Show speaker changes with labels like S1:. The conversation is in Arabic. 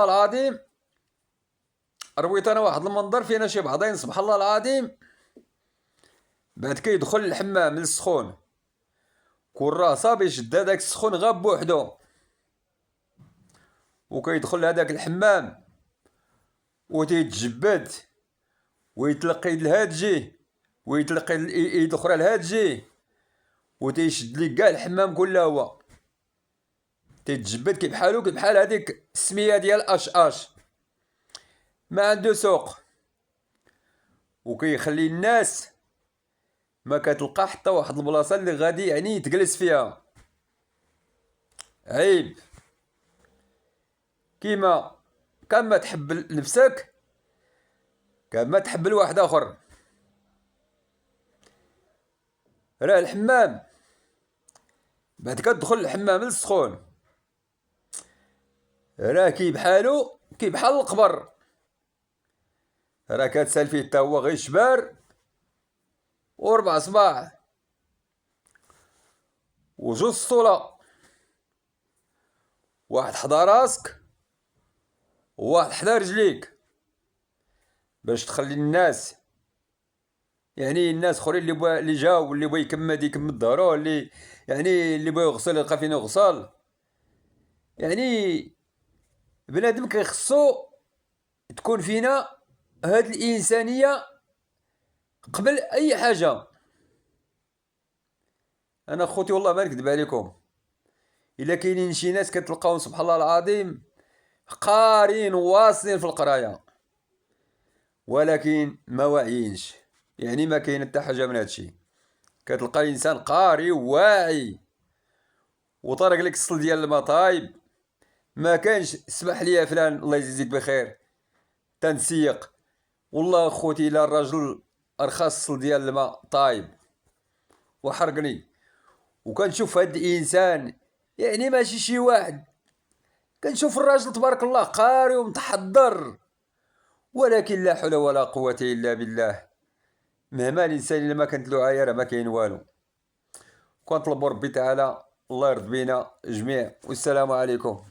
S1: العظيم رويت انا واحد المنظر فينا شي بعضين سبحان الله العظيم. بعد كيدخل الحمام للسخون كون راه صافي شد هداك السخون غاب بوحدو، وكيدخل هداك الحمام وتيتجبد ويتلقى يد لهاد جيه ويتلقى يد اخرى لهاد جيه وتيشد ليك كاع الحمام كله هو تيتجبد كي بحال هذيك السميه ديال اش اش ما عنده سوق، وكيخلي الناس ما كتلقى حتى واحد البلاصه اللي غادي يعني تجلس فيها. عيب كيما كان ما تحب لنفسك كان ما تحب لواحد اخر. راه الحمام بعد كتدخل الحمام السخون راه كي بحال القبر، راه كتسال فيه تا هو غير شبار وربع صباع وجوج سطوله، واحد حدا راسك وواحد حدا رجليك، باش تخلي الناس يعني الناس اخرين اللي جاو واللي بغا يكمل ظهرو اللي يعني اللي بغا يغسل يلقى فين يغسل. يعني بنادم كيخصو تكون فينا هاد الانسانيه قبل اي حاجه. انا خوتي والله ما نكذب عليكم، الا كاينين شي ناس كتلقاهم سبحان الله العظيم قارين واصلين في القرايه ولكن ما واعيينش، يعني ما كاين حتى حاجه من هادشي. كتلقى انسان قاري وواعي وطارق لك الصل ديال الماء طايب ما كانش اسمح لي يا فلان الله يجزيك بخير تنسيق. والله خوتي الا الراجل ارخص الصل ديال الماء طايب وحرقني. وكنشوف هاد الانسان يعني ماشي شي واحد، كنشوف الراجل تبارك الله قاري ومتحضر ولكن لا حول ولا قوة الا بالله. مهما الانسان الا ما كانت له عايره ما كاين والو. كنطلب ربي تعالى الله يرضى بينا جميع والسلام عليكم.